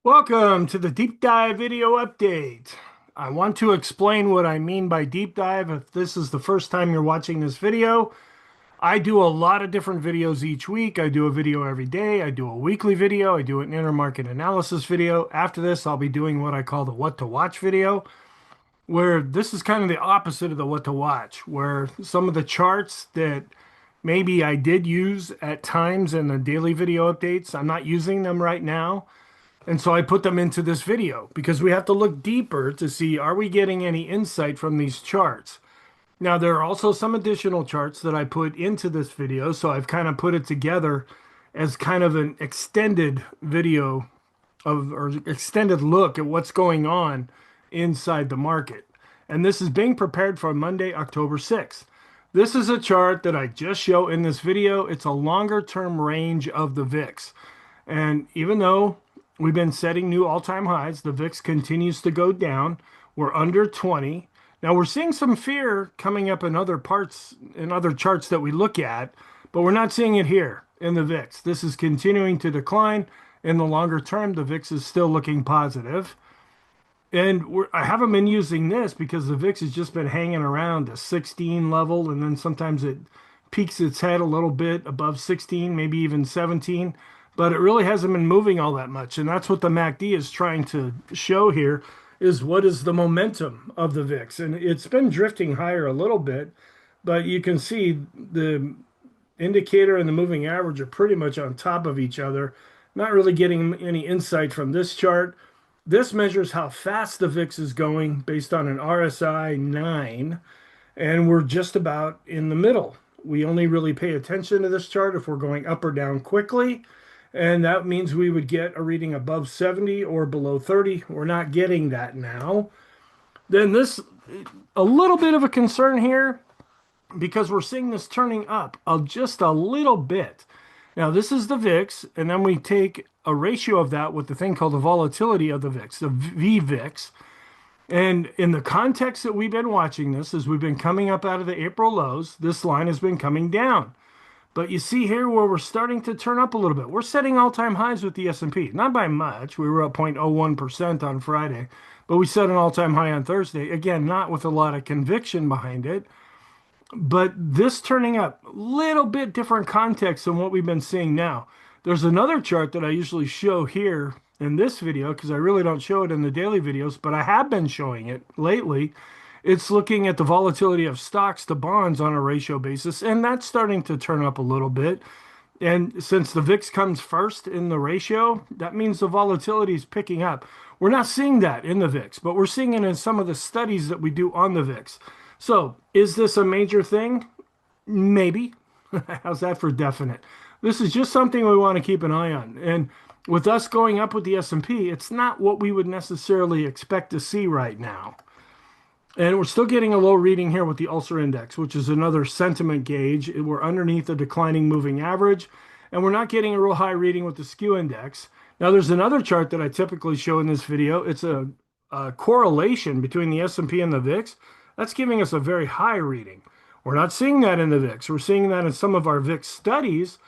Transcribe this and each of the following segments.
Welcome to the deep dive video update. I want to explain what I mean by deep dive. If this is the first time you're watching this video, I do a lot of different videos each week. I do a video every day. I do a weekly video. I do an intermarket analysis video. After this, I'll be doing what I call the what to watch video, where this is kind of the opposite of the what to watch, where some of the charts that maybe I did use at times in the daily video updates, I'm not using them right now. And so I put them into this video because we have to look deeper to see, are we getting any insight from these charts? Now, there are also some additional charts that I put into this video. So I've kind of put it together as kind of an extended video or extended look at what's going on inside the market. And this is being prepared for Monday, October 6th. This is a chart that I just show in this video. It's a longer term range of the VIX. And even though we've been setting new all-time highs, the VIX continues to go down. We're under 20. Now we're seeing some fear coming up in other parts, in other charts that we look at, but we're not seeing it here in the VIX. This is continuing to decline. In the longer term, the VIX is still looking positive. And I haven't been using this because the VIX has just been hanging around a 16 level, and then sometimes it peaks its head a little bit above 16, maybe even 17, but it really hasn't been moving all that much. And that's what the MACD is trying to show here, is what is the momentum of the VIX. And it's been drifting higher a little bit, but you can see the indicator and the moving average are pretty much on top of each other. Not really getting any insight from this chart. This measures how fast the VIX is going based on an RSI 9, and we're just about in the middle. We only really pay attention to this chart if we're going up or down quickly, and that means we would get a reading above 70 or below 30. We're not getting that now. Then this, a little bit of a concern here, because we're seeing this turning up just a little bit. Now, this is the VIX, and then we take a ratio of that with the thing called the volatility of the VIX, the VVIX. And in the context that we've been watching this, as we've been coming up out of the April lows, this line has been coming down. But you see here where we're starting to turn up a little bit. We're setting all-time highs with the S&P. Not by much. We were up 0.01% on Friday, but we set an all-time high on Thursday. Again, not with a lot of conviction behind it. But this turning up, a little bit different context than what we've been seeing now. There's another chart that I usually show here in this video because I really don't show it in the daily videos, but I have been showing it lately. It's looking at the volatility of stocks to bonds on a ratio basis, and that's starting to turn up a little bit. And since the VIX comes first in the ratio, that means the volatility is picking up. We're not seeing that in the VIX, but we're seeing it in some of the studies that we do on the VIX. So, is this a major thing? Maybe. How's that for definite? This is just something we want to keep an eye on. And with us going up with the S&P, it's not what we would necessarily expect to see right now. And we're still getting a low reading here with the ulcer index, which is another sentiment gauge. We're underneath the declining moving average, and we're not getting a real high reading with the skew index. Now, there's another chart that I typically show in this video. It's a correlation between the S&P and the VIX. That's giving us a very high reading. We're not seeing that in the VIX. We're seeing that in some of our VIX studies,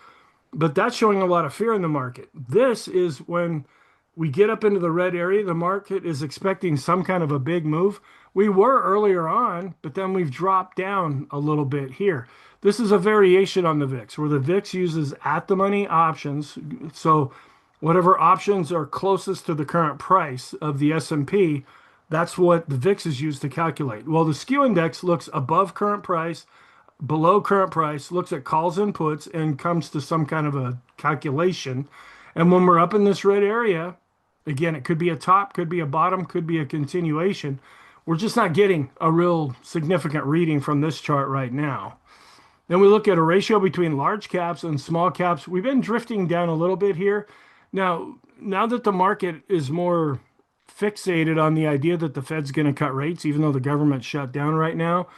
but that's showing a lot of fear in the market. This is when we get up into the red area, the market is expecting some kind of a big move. We were earlier on, but then we've dropped down a little bit here. This is a variation on the VIX, where the VIX uses at-the-money options. So whatever options are closest to the current price of the S&P, that's what the VIX is used to calculate. Well, the skew index looks above current price, below current price, looks at calls and puts, and comes to some kind of a calculation. And when we're up in this red area, again, it could be a top, could be a bottom, could be a continuation. We're just not getting a real significant reading from this chart right now. Then we look at a ratio between large caps and small caps. We've been drifting down a little bit here. Now that the market is more fixated on the idea that the Fed's going to cut rates, even though the government's shut down right now,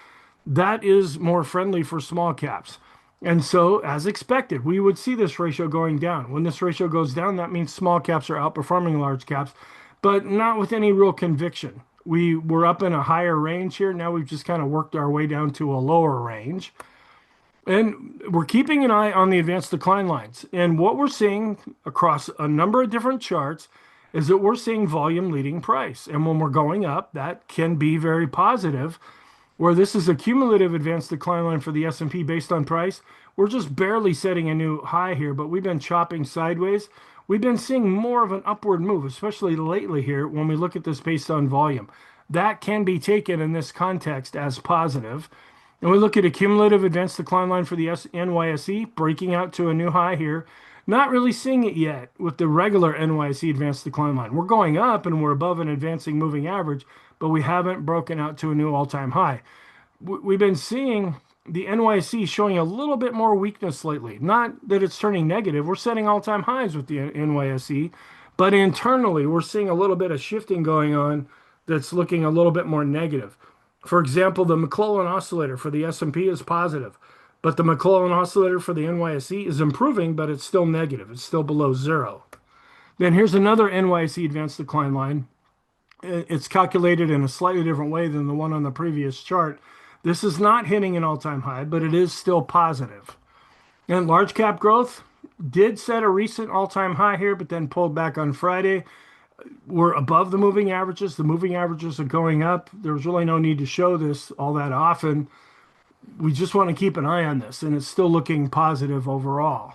that is more friendly for small caps. And so, as expected, we would see this ratio going down. When this ratio goes down, that means small caps are outperforming large caps, but not with any real conviction. We were up in a higher range here. Now we've just kind of worked our way down to a lower range. And we're keeping an eye on the advanced decline lines. And what we're seeing across a number of different charts is that we're seeing volume leading price. And when we're going up, that can be very positive. Where this is a cumulative advanced decline line for the S&P based on price, we're just barely setting a new high here, but we've been chopping sideways. We've been seeing more of an upward move, especially lately here when we look at this based on volume. That can be taken in this context as positive. And we look at a cumulative advanced decline line for the NYSE breaking out to a new high here. Not really seeing it yet with the regular NYSE advanced decline line. We're going up and we're above an advancing moving average, but we haven't broken out to a new all-time high. We've been seeing the NYSE showing a little bit more weakness lately. Not that it's turning negative. We're setting all-time highs with the NYSE, but internally we're seeing a little bit of shifting going on that's looking a little bit more negative. For example, the McClellan oscillator for the S&P is positive, but the McClellan oscillator for the NYSE is improving, but it's still negative. It's still below zero. Then here's another NYSE advanced decline line. It's calculated in a slightly different way than the one on the previous chart. This is not hitting an all-time high, but it is still positive. And large cap growth did set a recent all-time high here, but then pulled back on Friday. We're above the moving averages. The moving averages are going up. There's really no need to show this all that often. We just want to keep an eye on this, and it's still looking positive overall.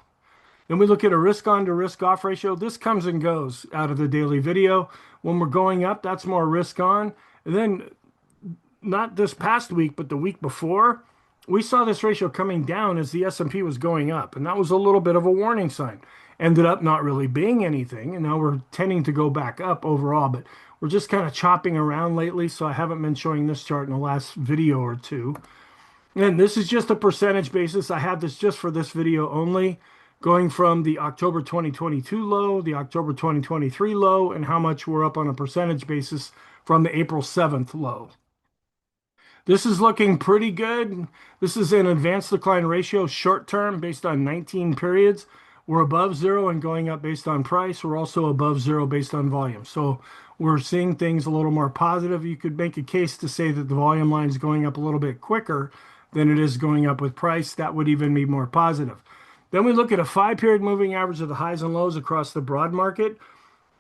Then we look at a risk on to risk off ratio. This comes and goes out of the daily video. When we're going up, that's more risk on. And then not this past week, but the week before, we saw this ratio coming down as the S&P was going up. And that was a little bit of a warning sign. Ended up not really being anything. And now we're tending to go back up overall, but we're just kind of chopping around lately. So I haven't been showing this chart in the last video or two. And this is just a percentage basis. I have this just for this video only, going from the October 2022 low, the October 2023 low, and how much we're up on a percentage basis from the April 7th low. This is looking pretty good. This is an advanced decline ratio short term based on 19 periods. We're above zero and going up based on price. We're also above zero based on volume. So we're seeing things a little more positive. You could make a case to say that the volume line is going up a little bit quicker than it is going up with price. That would even be more positive. Then we look at a 5-period moving average of the highs and lows across the broad market.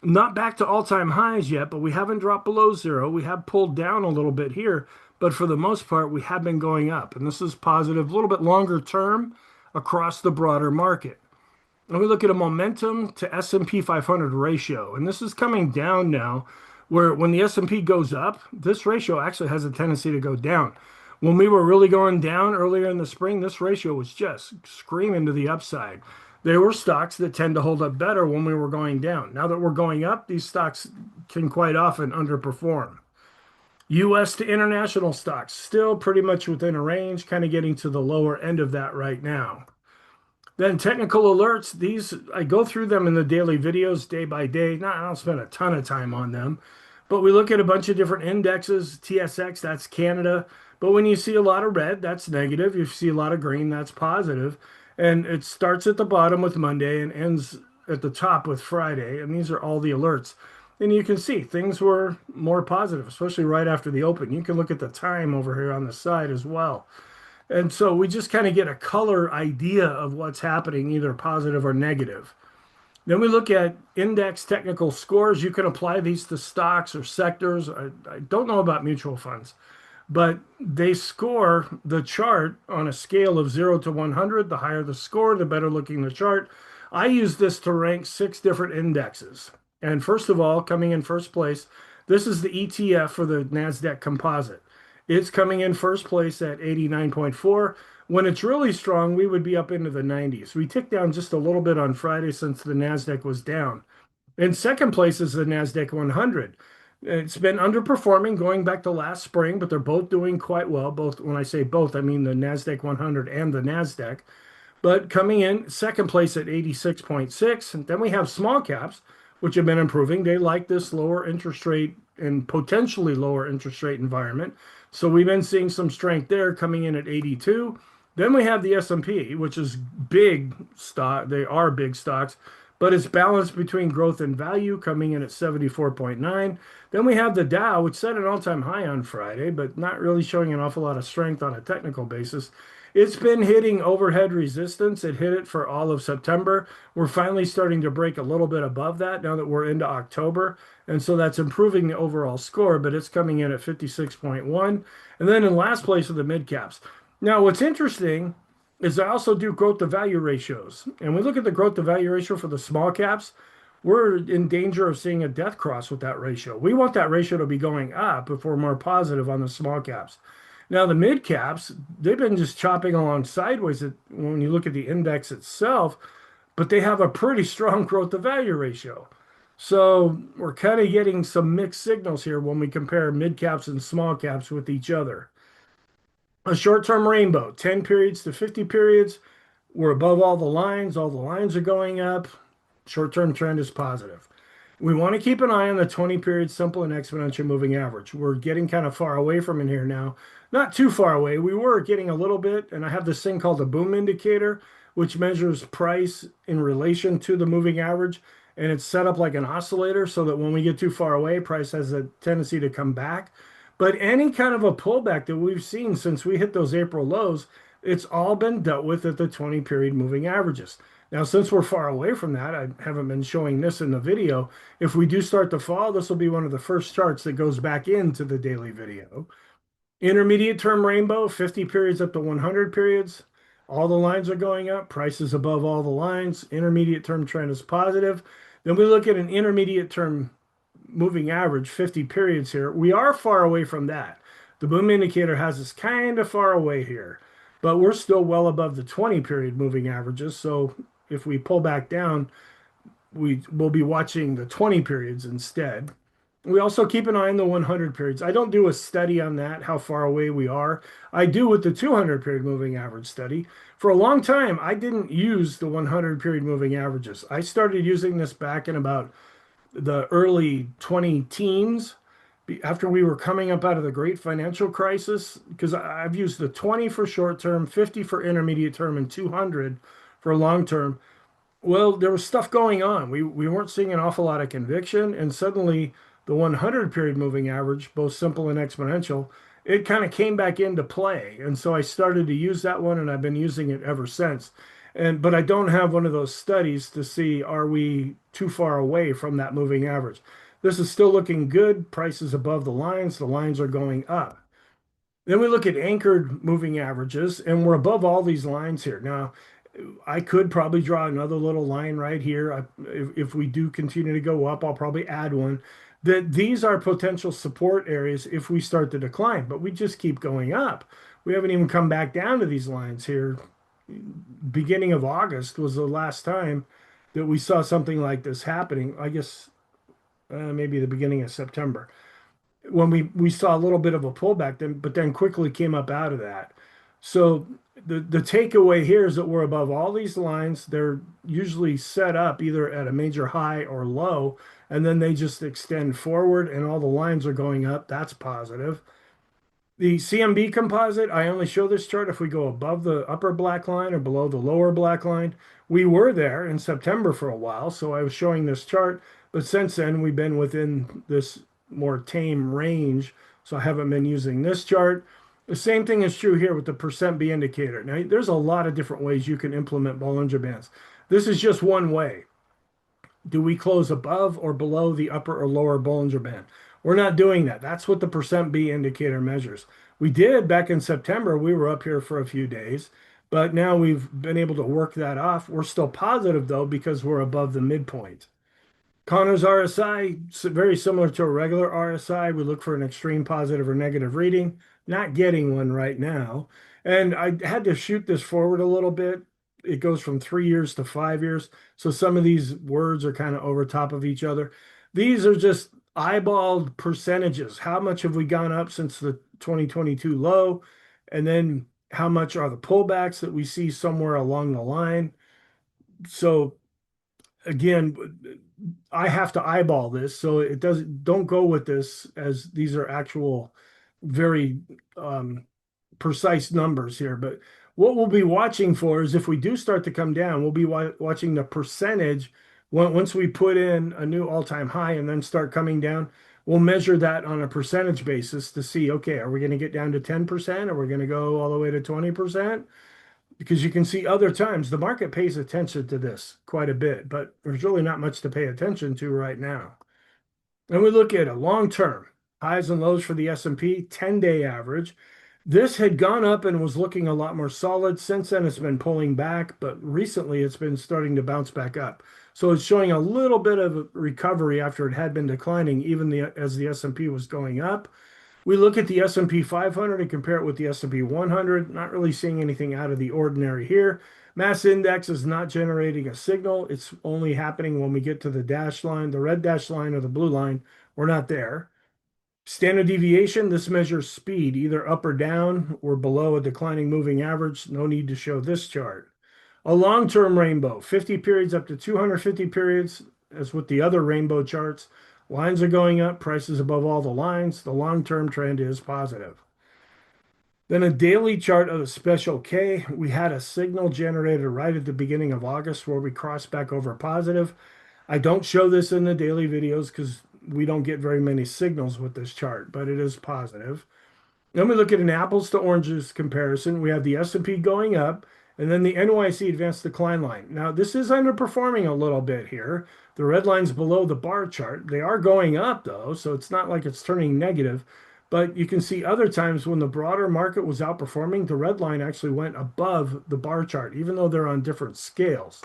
Not back to all-time highs yet, but we haven't dropped below zero. We have pulled down a little bit here, but for the most part, we have been going up. And this is positive, a little bit longer term across the broader market. And we look at a momentum to S&P 500 ratio, and this is coming down now, where when the S&P goes up, this ratio actually has a tendency to go down. When we were really going down earlier in the spring, this ratio was just screaming to the upside. There were stocks that tend to hold up better when we were going down. Now that we're going up, these stocks can quite often underperform. US to international stocks, still pretty much within a range, kind of getting to the lower end of that right now. Then technical alerts, these I go through them in the daily videos day by day. I don't spend a ton of time on them, but we look at a bunch of different indexes. TSX, that's Canada. But when you see a lot of red, that's negative. You see a lot of green, that's positive. And it starts at the bottom with Monday and ends at the top with Friday. And these are all the alerts. And you can see things were more positive, especially right after the open. You can look at the time over here on the side as well. And so we just kind of get a color idea of what's happening, either positive or negative. Then we look at index technical scores. You can apply these to stocks or sectors. I don't know about mutual funds, but they score the chart on a scale of 0 to 100. The higher the score, the better looking the chart. I use this to rank 6 different indexes. And first of all, coming in first place, this is the ETF for the NASDAQ composite. It's coming in first place at 89.4. When it's really strong, we would be up into the 90s. We ticked down just a little bit on Friday since the NASDAQ was down. In second place is the NASDAQ 100. It's been underperforming going back to last spring, but they're both doing quite well. Both, when I say both, I mean the NASDAQ 100 and the NASDAQ. But coming in second place at 86.6. And then we have small caps, which have been improving. They like this lower interest rate and potentially lower interest rate environment. So we've been seeing some strength there coming in at 82. Then we have the S&P, which is big stock. They are big stocks, but it's balanced between growth and value coming in at 74.9. Then we have the Dow, which set an all-time high on Friday, but not really showing an awful lot of strength on a technical basis. It's been hitting overhead resistance. It hit it for all of September. We're finally starting to break a little bit above that now that we're into October. And so that's improving the overall score, but it's coming in at 56.1. And then in last place are the mid caps. Now, what's interesting is I also do growth to value ratios. And we look at the growth to value ratio for the small caps. We're in danger of seeing a death cross with that ratio. We want that ratio to be going up if we're more positive on the small caps. Now, the mid caps, they've been just chopping along sideways when you look at the index itself, but they have a pretty strong growth to value ratio. So we're kind of getting some mixed signals here when we compare mid caps and small caps with each other. A short-term rainbow, 10 periods to 50 periods. We're above all the lines. All the lines are going up. Short-term trend is positive. We want to keep an eye on the 20 period simple and exponential moving average. We're getting kind of far away from it here now. Not too far away. We were getting a little bit, and I have this thing called the boom indicator, which measures price in relation to the moving average. And it's set up like an oscillator so that when we get too far away, price has a tendency to come back. But any kind of a pullback that we've seen since we hit those April lows, it's all been dealt with at the 20 period moving averages. Now, since we're far away from that, I haven't been showing this in the video. If we do start to fall, this will be one of the first charts that goes back into the daily video. Intermediate term rainbow, 50 periods up to 100 periods. All the lines are going up. Price is above all the lines. Intermediate term trend is positive. Then we look at an intermediate term moving average, 50 periods here. We are far away from that. The boom indicator has us kind of far away here, but we're still well above the 20 period moving averages. So if we pull back down, we will be watching the 20 periods instead. We also keep an eye on the 100 periods. I don't do a study on that, how far away we are. I do with the 200 period moving average study. For a long time, I didn't use the 100 period moving averages. I started using this back in about the early 20 teens after we were coming up out of the great financial crisis, because I've used the 20 for short term, 50 for intermediate term, and 200 for long term. Well, there was stuff going on. We weren't seeing an awful lot of conviction, and suddenly the 100 period moving average, both simple and exponential, it kind of came back into play. And so I started to use that one, and I've been using it ever since. But I don't have one of those studies to see, are we too far away from that moving average? This is still looking good. Prices above the lines. The lines are going up. Then we look at anchored moving averages, and we're above all these lines here. Now, I could probably draw another little line right here. If we do continue to go up, I'll probably add one. That these are potential support areas if we start to decline, but we just keep going up. We haven't even come back down to these lines here. Beginning of August was the last time that we saw something like this happening. I guess maybe the beginning of September when we saw a little bit of a pullback, but then quickly came up out of that. So the takeaway here is that we're above all these lines. They're usually set up either at a major high or low, and then they just extend forward, and all the lines are going up. That's positive. The CMB composite, I only show this chart if we go above the upper black line or below the lower black line. We were there in September for a while, so I was showing this chart, but since then we've been within this more tame range, so I haven't been using this chart. The same thing is true here with the percent B indicator. Now, there's a lot of different ways you can implement Bollinger Bands. This is just one way. Do we close above or below the upper or lower Bollinger Band? We're not doing that. That's what the percent B indicator measures. We did back in September. We were up here for a few days, but now we've been able to work that off. We're still positive, though, because we're above the midpoint. Connor's RSI, very similar to a regular RSI. We look for an extreme positive or negative reading. Not getting one right now. And I had to shoot this forward a little bit. It goes from 3 years to 5 years. So some of these words are kind of over top of each other. These are just eyeballed percentages. How much have we gone up since the 2022 low? And then how much are the pullbacks that we see somewhere along the line? So again, I have to eyeball this, so it don't go with this as these are actual very precise numbers here. But what we'll be watching for is if we do start to come down, we'll be watching the percentage once we put in a new all-time high and then start coming down. We'll measure that on a percentage basis to see, okay, are we going to get down to 10%? Are we going to go all the way to 20%? Because you can see other times the market pays attention to this quite a bit, but there's really not much to pay attention to right now. And we look at a long term highs and lows for the S&P 10-day average. This had gone up and was looking a lot more solid. Since then, it's been pulling back, but recently it's been starting to bounce back up. So it's showing a little bit of recovery after it had been declining, even as the S&P was going up. We look at the S&P 500 and compare it with the S&P 100. Not really seeing anything out of the ordinary here. Mass index is not generating a signal. It's only happening when we get to the dash line, the red dash line or the blue line. We're not there. Standard deviation, this measures speed, either up or down or below a declining moving average. No need to show this chart. A long-term rainbow, 50 periods up to 250 periods, as with the other rainbow charts. Lines are going up, prices above all the lines. The long-term trend is positive. Then a daily chart of the special K. We had a signal generated right at the beginning of August where we crossed back over positive. I don't show this in the daily videos because we don't get very many signals with this chart, but it is positive. Then we look at an apples to oranges comparison. We have the S&P going up and then the NYC advanced decline line. Now, this is underperforming a little bit here. The red line's below the bar chart. They are going up though, so it's not like it's turning negative. But you can see other times when the broader market was outperforming, the red line actually went above the bar chart, even though they're on different scales.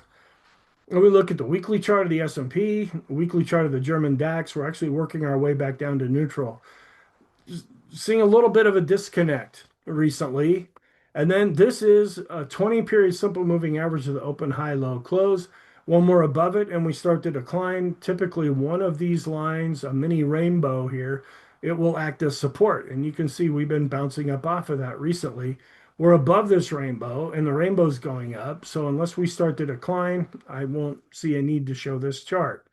When we look at the weekly chart of the S&P, weekly chart of the German DAX, we're actually working our way back down to neutral. Seeing a little bit of a disconnect recently. And then this is a 20 period simple moving average of the open, high, low, close. One more above it, and we start to decline. Typically, one of these lines, a mini rainbow here, it will act as support. And you can see we've been bouncing up off of that recently. We're above this rainbow, and the rainbow's going up. So unless we start to decline, I won't see a need to show this chart.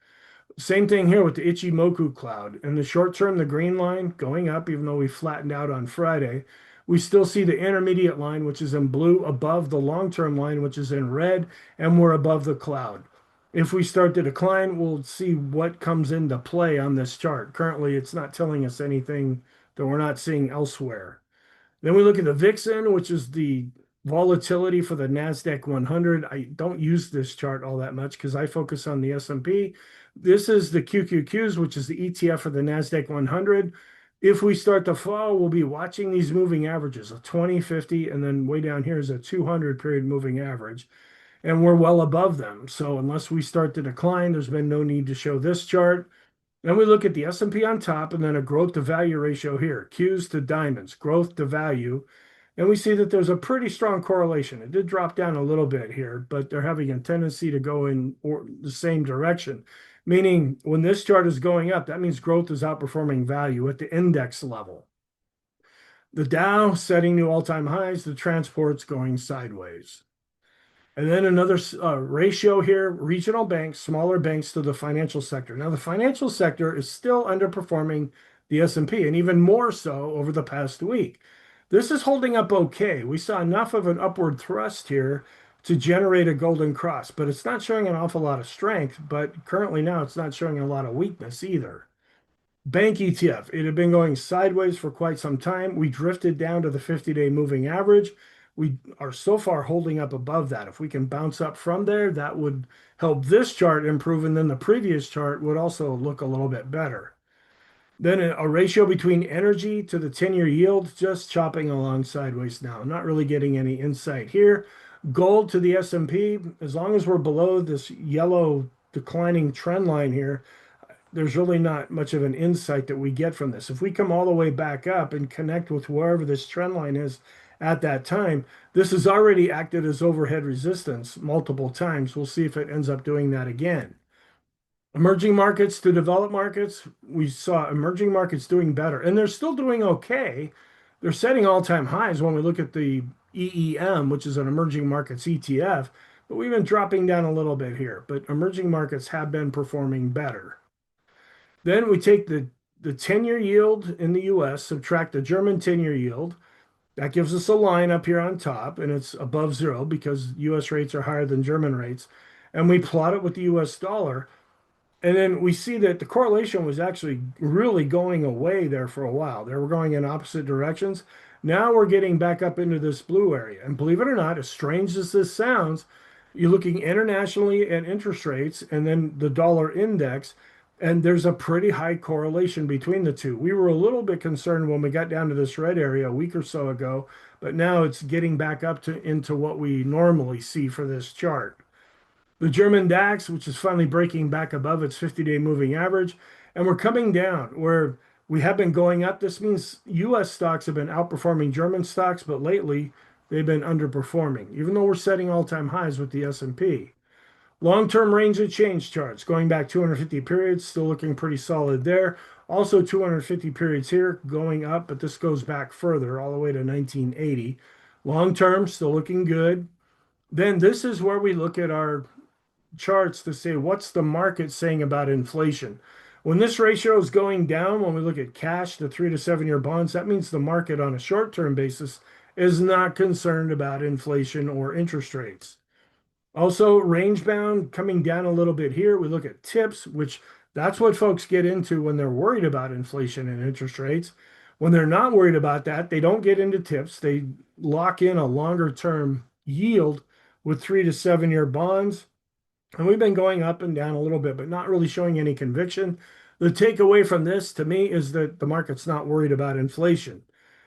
Same thing here with the Ichimoku cloud. In the short term, the green line going up, even though we flattened out on Friday. We still see the intermediate line, which is in blue, above the long-term line, which is in red, and we're above the cloud. If we start to decline, we'll see what comes into play on this chart. Currently, it's not telling us anything that we're not seeing elsewhere. Then we look at the VIXN, which is the volatility for the NASDAQ 100. I don't use this chart all that much because I focus on the S&P. This is the QQQs, which is the ETF for the NASDAQ 100. If we start to fall, we'll be watching these moving averages, a 20, 50, and then way down here is a 200 period moving average. And we're well above them. So unless we start to decline, there's been no need to show this chart. Then we look at the S&P on top and then a growth to value ratio here, Qs to diamonds, growth to value. And we see that there's a pretty strong correlation. It did drop down a little bit here, but they're having a tendency to go in the same direction. Meaning when this chart is going up, that means growth is outperforming value at the index level. The Dow setting new all-time highs, the transport's going sideways. And then another ratio here, regional banks, smaller banks to the financial sector. Now, the financial sector is still underperforming the S&P, and even more so over the past week. This is holding up okay. We saw enough of an upward thrust here to generate a golden cross, but it's not showing an awful lot of strength. But currently now, it's not showing a lot of weakness either. Bank ETF, it had been going sideways for quite some time. We drifted down to the 50-day moving average. We are so far holding up above that. If we can bounce up from there, that would help this chart improve, and then the previous chart would also look a little bit better. Then a ratio between energy to the 10-year yield, just chopping along sideways now. Not really getting any insight here. Gold to the S&P, as long as we're below this yellow declining trend line here, there's really not much of an insight that we get from this. If we come all the way back up and connect with wherever this trend line is at that time, this has already acted as overhead resistance multiple times. We'll see if it ends up doing that again. Emerging markets to developed markets, we saw emerging markets doing better, and they're still doing okay. They're setting all-time highs when we look at the EEM, which is an emerging markets ETF, but we've been dropping down a little bit here, but emerging markets have been performing better. Then we take the 10-year yield in the US, subtract the German 10-year yield. That gives us a line up here on top, and it's above zero because US rates are higher than German rates. And we plot it with the US dollar. And then we see that the correlation was actually really going away there for a while. They were going in opposite directions. Now we're getting back up into this blue area. And believe it or not, as strange as this sounds, you're looking internationally at interest rates and then the dollar index, and there's a pretty high correlation between the two. We were a little bit concerned when we got down to this red area a week or so ago, but now it's getting back up to into what we normally see for this chart. The German DAX, which is finally breaking back above its 50-day moving average, and we're coming down where we have been going up. This means US stocks have been outperforming German stocks, but lately they've been underperforming, even though we're setting all-time highs with the S&P. Long-term range of change charts going back 250 periods, still looking pretty solid there. Also 250 periods here going up, but this goes back further all the way to 1980. Long term, still looking good. Then this is where we look at our charts to say what's the market saying about inflation. When this ratio is going down, when we look at cash to 3 to 7 year bonds, that means the market on a short-term basis is not concerned about inflation or interest rates. Also, range bound coming down a little bit here. We look at tips, which that's what folks get into when they're worried about inflation and interest rates. When they're not worried about that, they don't get into tips. They lock in a longer term yield with 3 to 7 year bonds. And we've been going up and down a little bit, but not really showing any conviction. The takeaway from this to me is that the market's not worried about inflation.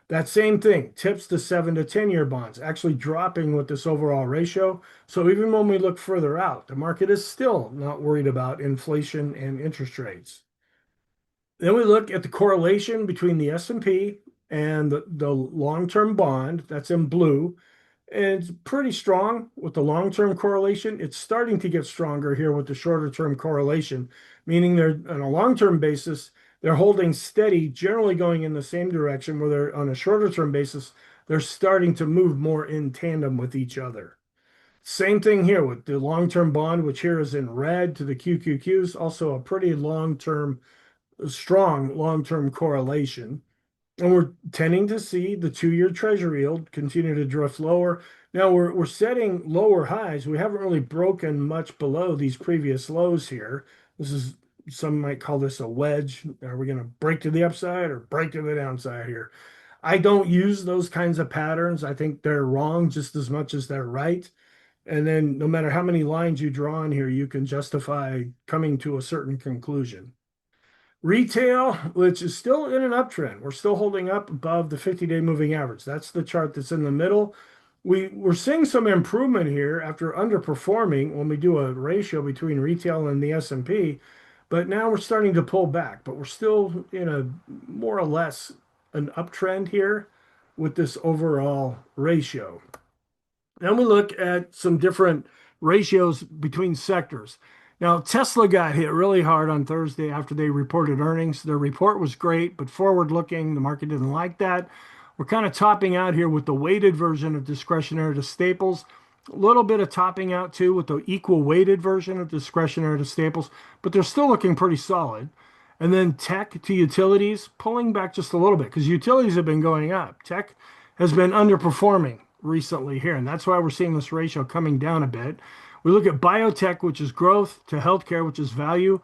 That same thing, tips to 7 to 10 year bonds, actually dropping with this overall ratio. So even when we look further out, the market is still not worried about inflation and interest rates. Then we look at the correlation between the S&P and the long-term bond, that's in blue. And it's pretty strong with the long-term correlation. It's starting to get stronger here with the shorter-term correlation, meaning they're on a long-term basis, they're holding steady, generally going in the same direction, where they're on a shorter-term basis, they're starting to move more in tandem with each other. Same thing here with the long-term bond, which here is in red to the QQQs, also a pretty long-term, strong long-term correlation. And we're tending to see the 2 year treasury yield continue to drift lower. Now we're setting lower highs. We haven't really broken much below these previous lows here. This is, some might call this a wedge. Are we going to break to the upside or break to the downside here? I don't use those kinds of patterns. I think they're wrong just as much as they're right. And then no matter how many lines you draw in here, you can justify coming to a certain conclusion. Retail, which is still in an uptrend. We're still holding up above the 50-day moving average. That's the chart that's in the middle. We're seeing some improvement here after underperforming when we do a ratio between retail and the S&P, but now we're starting to pull back, but we're still in a more or less an uptrend here with this overall ratio. Then we look at some different ratios between sectors. Now, Tesla got hit really hard on Thursday after they reported earnings. Their report was great, but forward looking, the market didn't like that. We're kind of topping out here with the weighted version of discretionary to staples. A little bit of topping out too with the equal weighted version of discretionary to staples, but they're still looking pretty solid. And then tech to utilities, pulling back just a little bit because utilities have been going up. Tech has been underperforming recently here, and that's why we're seeing this ratio coming down a bit. We look at biotech, which is growth, to healthcare, which is value.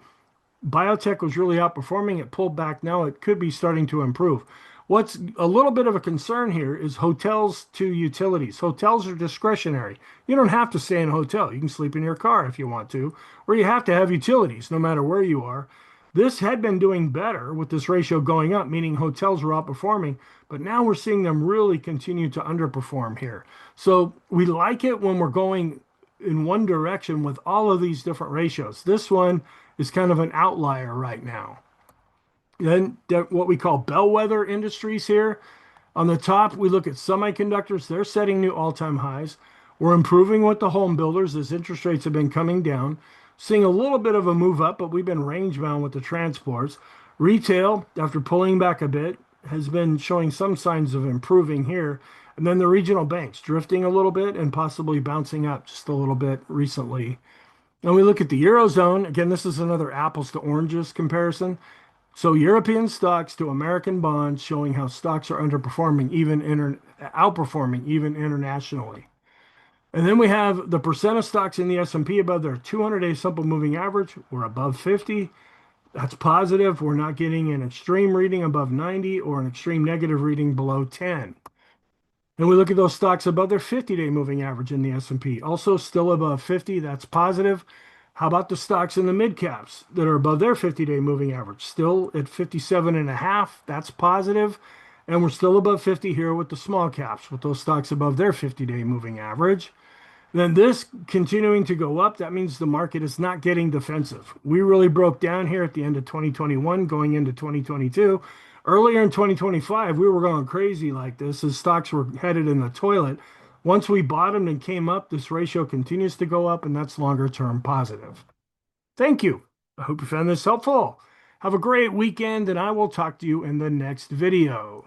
Biotech was really outperforming. It pulled back. Now it could be starting to improve. What's a little bit of a concern here is hotels to utilities. Hotels are discretionary. You don't have to stay in a hotel. You can sleep in your car if you want to, or you have to have utilities no matter where you are. This had been doing better with this ratio going up, meaning hotels were outperforming, but now we're seeing them really continue to underperform here. So we like it when we're going in one direction with all of these different ratios. This one is kind of an outlier right now. Then what we call bellwether industries here. On the top, we look at semiconductors. They're setting new all-time highs. We're improving with the home builders as interest rates have been coming down. Seeing a little bit of a move up, but we've been range bound with the transports. Retail, after pulling back a bit, has been showing some signs of improving here. And then the regional banks drifting a little bit and possibly bouncing up just a little bit recently. And we look at the Eurozone. Again, this is another apples to oranges comparison. So European stocks to American bonds showing how stocks are underperforming, outperforming even internationally. And then we have the percent of stocks in the S&P above their 200-day simple moving average. We're above 50. That's positive. We're not getting an extreme reading above 90 or an extreme negative reading below 10. And we look at those stocks above their 50-day moving average in the S&P, also still above 50. That's positive. How about the stocks in the mid caps that are above their 50-day moving average? Still at 57 and a half. That's positive. And we're still above 50 here with the small caps, with those stocks above their 50-day moving average. Then this continuing to go up, that means the market is not getting defensive. We really broke down here at the end of 2021, going into 2022. Earlier in 2025, we were going crazy like this as stocks were headed in the toilet. Once we bottomed and came up, this ratio continues to go up, and that's longer term positive. Thank you. I hope you found this helpful. Have a great weekend, and I will talk to you in the next video.